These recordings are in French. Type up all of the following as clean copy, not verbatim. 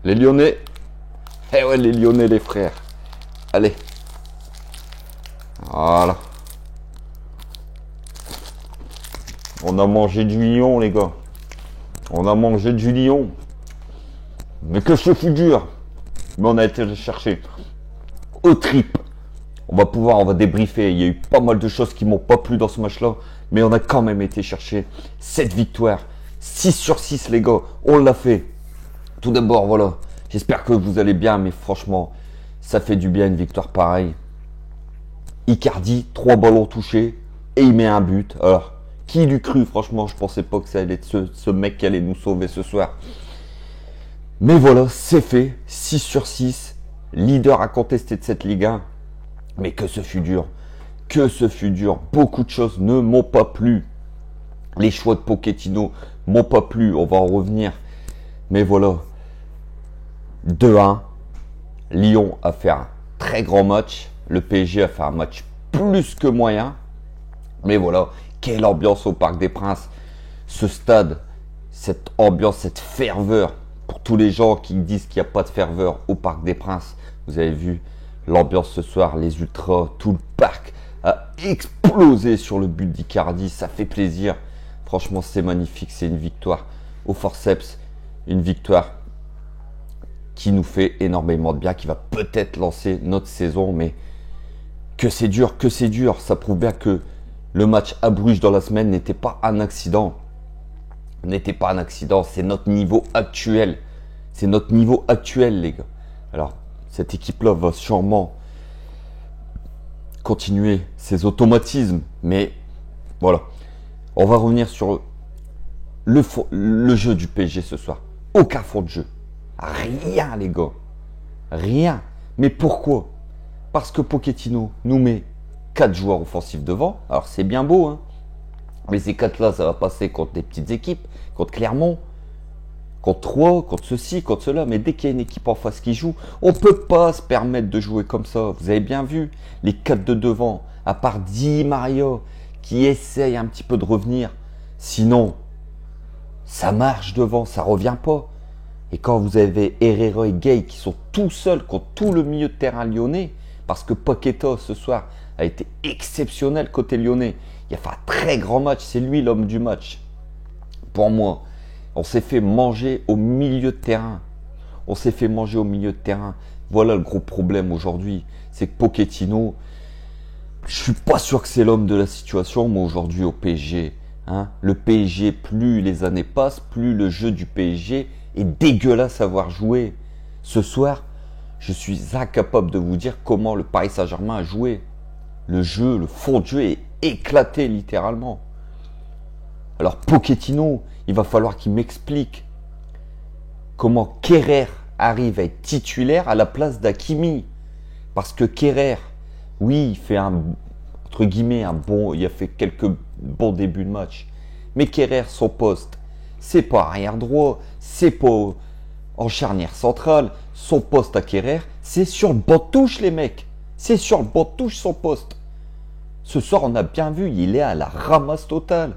Les Lyonnais. Eh ouais, les Lyonnais, les frères. Allez. Voilà. On a mangé du lion, les gars. On a mangé du lion. Mais que ce fut dur. Mais on a été le chercher. Au trip. On va débriefer. Il y a eu pas mal de choses qui m'ont pas plu dans ce match-là. Mais on a quand même été chercher cette victoire. 6 sur 6, les gars. On l'a fait. Tout d'abord, voilà. J'espère que vous allez bien. Mais franchement, ça fait du bien une victoire pareille. Icardi, 3 ballons touchés. Et il met un but. Alors, qui l'eût cru? Franchement, je pensais pas que ça allait être ce mec qui allait nous sauver ce soir. Mais voilà, c'est fait. 6 sur 6. Leader à contester de cette Ligue 1. Mais que ce fut dur. Que ce fut dur. Beaucoup de choses ne m'ont pas plu. Les choix de Pochettino m'ont pas plu. On va en revenir. Mais voilà. 2-1. Lyon a fait un très grand match. Le PSG a fait un match plus que moyen. Mais voilà. Quelle ambiance au Parc des Princes. Ce stade. Cette ambiance, cette ferveur. Pour tous les gens qui disent qu'il n'y a pas de ferveur au Parc des Princes. Vous avez vu l'ambiance ce soir. Les ultras. Tout le parc a explosé sur le but d'Icardi. Ça fait plaisir. Franchement, c'est magnifique. C'est une victoire au forceps. Une victoire qui nous fait énormément de bien. Qui va peut-être lancer notre saison. Mais que c'est dur, que c'est dur. Ça prouve bien que le match à Bruges dans la semaine n'était pas un accident. N'était pas un accident. C'est notre niveau actuel. C'est notre niveau actuel, les gars. Alors, cette équipe-là va sûrement continuer ses automatismes. Mais voilà. On va revenir sur le jeu du PSG ce soir. Aucun fond de jeu. Rien, les gars. Rien. Mais pourquoi? Parce que Pochettino nous met 4 joueurs offensifs devant. Alors, c'est bien beau, hein. Mais ces 4-là, ça va passer contre des petites équipes. Contre Clermont. Contre Troyes, contre ceci, contre cela. Mais dès qu'il y a une équipe en face qui joue, on ne peut pas se permettre de jouer comme ça. Vous avez bien vu, les 4 de devant, à part Di Maria, qui essaye un petit peu de revenir. Sinon, ça marche devant, ça ne revient pas. Et quand vous avez Herrera et Gueye qui sont tout seuls contre tout le milieu de terrain lyonnais, parce que Paqueta, ce soir, a été exceptionnel côté lyonnais. Il a fait un très grand match, c'est lui l'homme du match. Pour moi, on s'est fait manger au milieu de terrain. On s'est fait manger au milieu de terrain. Voilà le gros problème aujourd'hui. C'est que Pochettino, je suis pas sûr que c'est l'homme de la situation, moi aujourd'hui au PSG. Hein. Le PSG, plus les années passent, plus le jeu du PSG est dégueulasse à voir jouer. Ce soir, je suis incapable de vous dire comment le Paris Saint-Germain a joué. Le jeu, le fond de jeu est éclaté littéralement. Alors Pochettino, il va falloir qu'il m'explique comment Kerrer arrive à être titulaire à la place d'Hakimi. Parce que Kerrer, oui, il fait entre guillemets il a fait quelques bons débuts de match. Mais Kerrer, son poste, c'est pas arrière droit, c'est pas en charnière centrale. Son poste à Kerrer, c'est sur le banc de touche, les mecs. C'est sur le banc de touche son poste. Ce soir, on a bien vu, il est à la ramasse totale.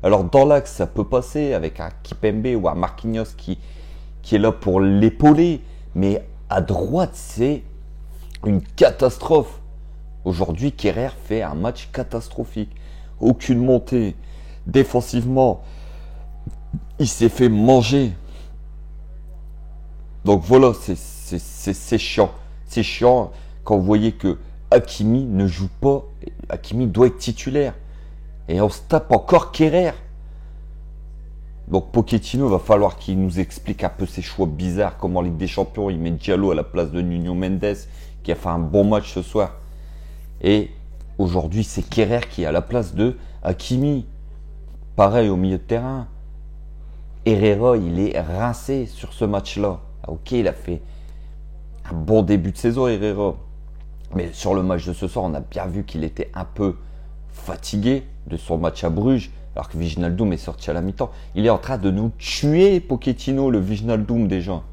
Alors dans l'axe, ça peut passer avec un Kipembe ou un Marquinhos qui est là pour l'épauler. Mais à droite, c'est une catastrophe. Aujourd'hui, Kerrer fait un match catastrophique. Aucune montée. Défensivement, il s'est fait manger. Donc voilà, c'est chiant. C'est chiant quand vous voyez que Hakimi ne joue pas. Hakimi doit être titulaire. Et on se tape encore Kerrer. Donc Pochettino, va falloir qu'il nous explique un peu ses choix bizarres. Comme en Ligue des Champions, il met Diallo à la place de Nuno Mendes, qui a fait un bon match ce soir. Et aujourd'hui, c'est Kerrer qui est à la place de Hakimi. Pareil au milieu de terrain. Herrera, il est rincé sur ce match-là. Ok, il a fait un bon début de saison, Herrera. Mais sur le match de ce soir, on a bien vu qu'il était un peu fatigué de son match à Bruges, alors que Wijnaldum est sorti à la mi-temps. Il est en train de nous tuer, Pochettino, le Wijnaldum déjà.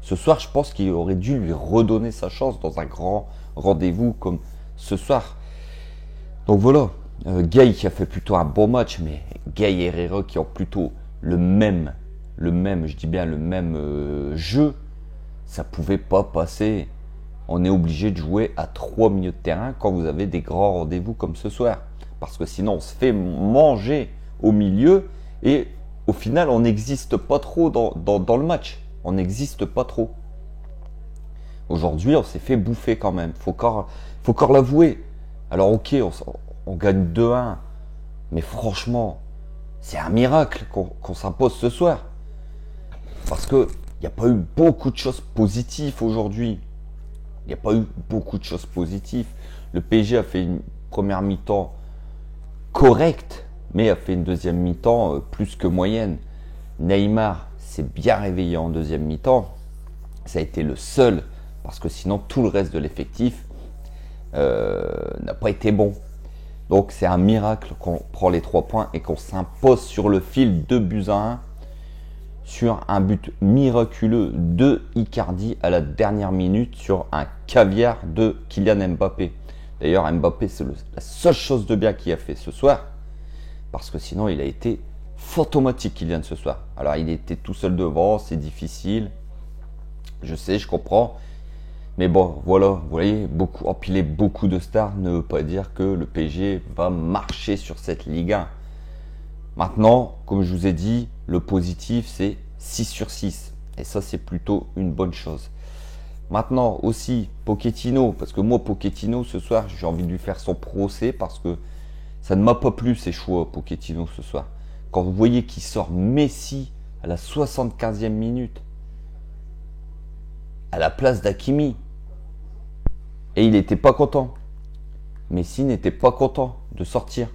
Ce soir, je pense qu'il aurait dû lui redonner sa chance dans un grand rendez-vous comme ce soir. Donc voilà, Gueye qui a fait plutôt un bon match, mais Gueye et Herrera qui ont plutôt le même, je dis bien le même jeu. ça pouvait pas passer. On est obligé de jouer à 3 milieux de terrain quand vous avez des grands rendez-vous comme ce soir. Parce que sinon, on se fait manger au milieu et au final, on n'existe pas trop dans le match. On n'existe pas trop. Aujourd'hui, on s'est fait bouffer quand même. Faut encore l'avouer. Alors ok, on gagne 2-1. Mais franchement, c'est un miracle qu'on s'impose ce soir. Parce qu'il n'y a pas eu beaucoup de choses positives aujourd'hui. Il n'y a pas eu beaucoup de choses positives. Le PSG a fait une première mi-temps correcte, mais a fait une deuxième mi-temps plus que moyenne. Neymar s'est bien réveillé en deuxième mi-temps. Ça a été le seul, parce que sinon tout le reste de l'effectif n'a pas été bon. Donc c'est un miracle qu'on prend les 3 points et qu'on s'impose sur le fil 2-1 sur un but miraculeux de Icardi à la dernière minute sur un caviar de Kylian Mbappé. D'ailleurs Mbappé, c'est la seule chose de bien qu'il a fait ce soir, parce que sinon il a été fantomatique Kylian ce soir. Alors il était tout seul devant, c'est difficile, je sais, je comprends. Mais bon, voilà, vous voyez, empiler beaucoup de stars ne veut pas dire que le PSG va marcher sur cette Ligue 1. Maintenant, comme je vous ai dit, le positif, c'est 6 sur 6. Et ça, c'est plutôt une bonne chose. Maintenant, aussi, Pochettino, parce que moi, Pochettino, ce soir, j'ai envie de lui faire son procès parce que ça ne m'a pas plu, ses choix, Pochettino, ce soir. Quand vous voyez qu'il sort Messi à la 75e minute, à la place d'Hakimi, et il n'était pas content. Messi n'était pas content de sortir.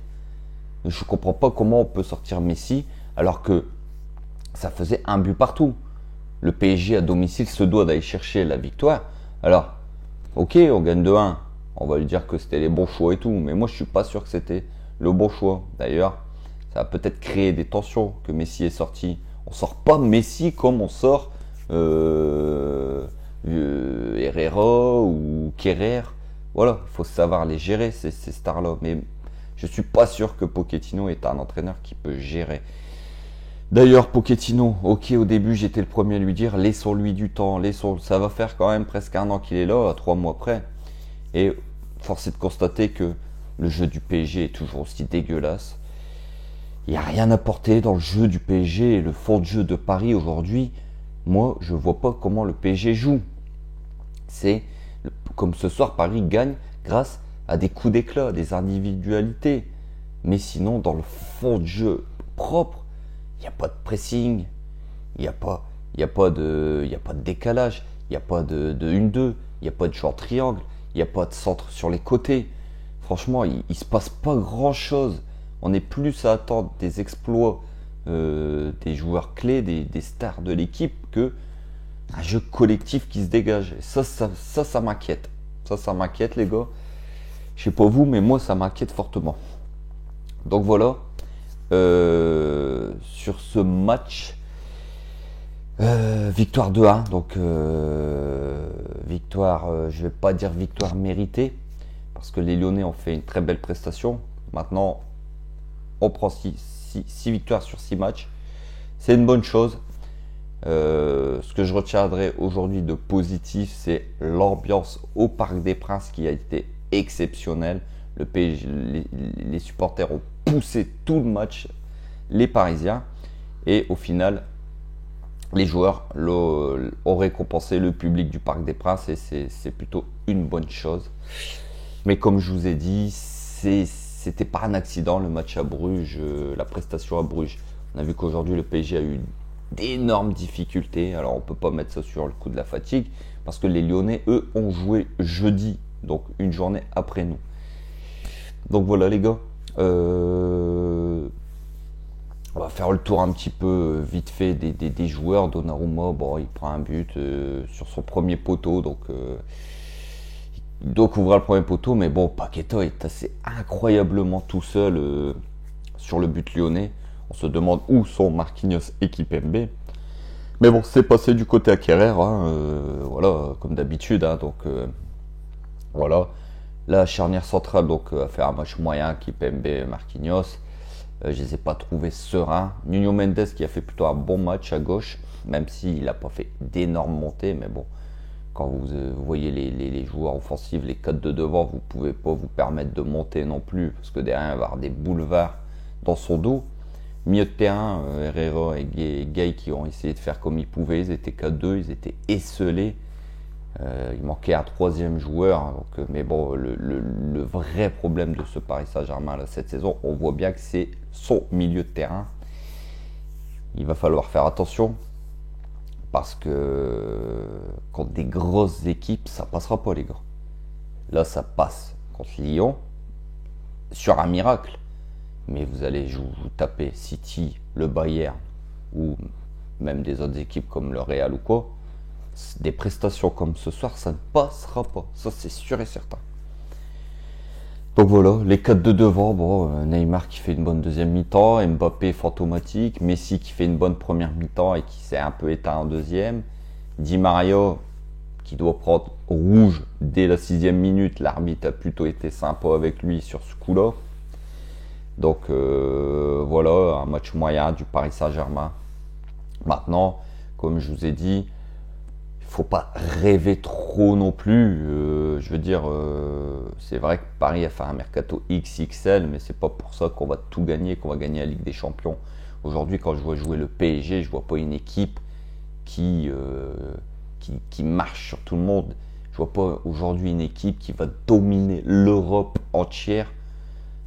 Je ne comprends pas comment on peut sortir Messi alors que ça faisait un but partout. Le PSG à domicile se doit d'aller chercher la victoire. Alors, ok, on gagne 2-1. On va lui dire que c'était les bons choix et tout. Mais moi, je ne suis pas sûr que c'était le bon choix. D'ailleurs, ça a peut-être créé des tensions que Messi est sorti. On ne sort pas Messi comme on sort Herrera ou Kerrer. Voilà, il faut savoir les gérer, ces stars-là. Mais je ne suis pas sûr que Pochettino est un entraîneur qui peut gérer. D'ailleurs, Pochettino, ok, au début, j'étais le premier à lui dire, laissons-lui du temps, ça va faire quand même presque 1 an qu'il est là, 3 mois près. Et force est de constater que le jeu du PSG est toujours aussi dégueulasse. Il n'y a rien à porter dans le jeu du PSG et le fond de jeu de Paris aujourd'hui. Moi, je ne vois pas comment le PSG joue. C'est comme ce soir, Paris gagne grâce à des coups d'éclat, des individualités. Mais sinon, dans le fond de jeu propre, il n'y a pas de pressing, il n'y a pas de décalage, il n'y a pas de 1-2, il n'y a pas de jeu en triangle, il n'y a pas de centre sur les côtés. Franchement, il ne se passe pas grand-chose. On est plus à attendre des exploits des joueurs clés, des stars de l'équipe, que un jeu collectif qui se dégage. Et ça m'inquiète. Ça m'inquiète, les gars. Je sais pas vous, mais moi, ça m'inquiète fortement. Donc voilà. Sur ce match, victoire 2-1. Donc, victoire, je vais pas dire victoire méritée, parce que les Lyonnais ont fait une très belle prestation. Maintenant, on prend 6 victoires sur 6 matchs. C'est une bonne chose. Ce que je retiendrai aujourd'hui de positif, c'est l'ambiance au Parc des Princes qui a été exceptionnelle. Le PSG, les supporters ont poussé tout le match, les Parisiens, et au final, les joueurs ont récompensé le public du Parc des Princes, et c'est plutôt une bonne chose. Mais comme je vous ai dit, c'était pas un accident le match à Bruges, la prestation à Bruges. On a vu qu'aujourd'hui le PSG a eu d'énormes difficultés. Alors on peut pas mettre ça sur le coup de la fatigue, parce que les Lyonnais, eux, ont joué jeudi, donc une journée après nous. Donc voilà les gars, on va faire le tour un petit peu vite fait des joueurs. Donnarumma, bon, il prend un but sur son premier poteau, donc il doit couvrir le premier poteau, mais bon, Paqueta est assez incroyablement tout seul sur le but lyonnais. On se demande où sont Marquinhos et Kimpembe. Mais bon, c'est passé du côté à Kerrer, voilà, comme d'habitude. Donc voilà. La charnière centrale donc, a fait un match moyen, Kimpembe et Marquinhos. Je ne les ai pas trouvés sereins. Nuno Mendes qui a fait plutôt un bon match à gauche, même s'il n'a pas fait d'énormes montées. Mais bon, Quand vous voyez les joueurs offensifs, les 4 de devant, vous ne pouvez pas vous permettre de monter non plus, parce que derrière, il va y avoir des boulevards dans son dos. Milieu de terrain, Herrera et Gay qui ont essayé de faire comme ils pouvaient, ils étaient 4-2, ils étaient esselés. Il manquait un troisième joueur, hein, donc, mais bon, le vrai problème de ce Paris Saint-Germain là, cette saison, on voit bien que c'est son milieu de terrain. Il va falloir faire attention, parce que contre des grosses équipes, ça passera pas les gars. Là, ça passe contre Lyon, sur un miracle. Mais vous allez vous taper City, le Bayern, ou même des autres équipes comme le Real ou quoi. Des prestations comme ce soir, ça ne passera pas. Ça, c'est sûr et certain. Donc voilà, les 4 de devant, bon, Neymar qui fait une bonne deuxième mi-temps, Mbappé fantomatique, Messi qui fait une bonne première mi-temps et qui s'est un peu éteint en deuxième, Di Maria qui doit prendre rouge dès la 6e minute, l'arbitre a plutôt été sympa avec lui sur ce coup-là. Donc voilà, un match moyen du Paris Saint-Germain. Maintenant, comme je vous ai dit, il ne faut pas rêver trop non plus. Je veux dire, c'est vrai que Paris a fait un mercato XXL, mais c'est pas pour ça qu'on va tout gagner, qu'on va gagner la Ligue des Champions. Aujourd'hui, quand je vois jouer le PSG, je vois pas une équipe qui marche sur tout le monde. Je vois pas aujourd'hui une équipe qui va dominer l'Europe entière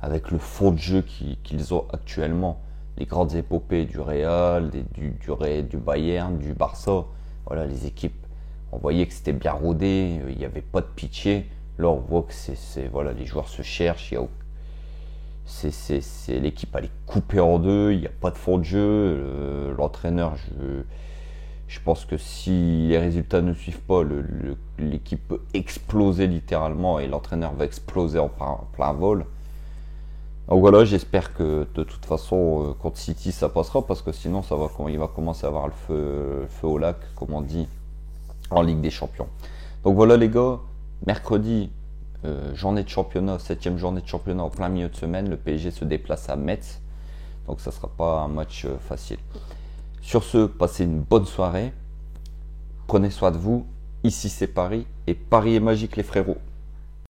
avec le fond de jeu qu'ils ont actuellement. Les grandes épopées du Real, du Bayern, du Barça, voilà, les équipes, on voyait que c'était bien rodé, il n'y avait pas de pitié. Là, on voit que voilà, les joueurs se cherchent, l'équipe elle est coupée en deux, il n'y a pas de fond de jeu. L'entraîneur, je pense que si les résultats ne suivent pas, l'équipe peut exploser littéralement et l'entraîneur va exploser en plein vol. Donc voilà, j'espère que de toute façon contre City ça passera, parce que sinon il va commencer à avoir le feu au lac, comme on dit en Ligue des Champions. Donc voilà les gars, mercredi, journée de championnat, 7e journée de championnat en plein milieu de semaine, le PSG se déplace à Metz, donc ça ne sera pas un match facile. Sur ce, passez une bonne soirée, prenez soin de vous, ici c'est Paris, et Paris est magique les frérots.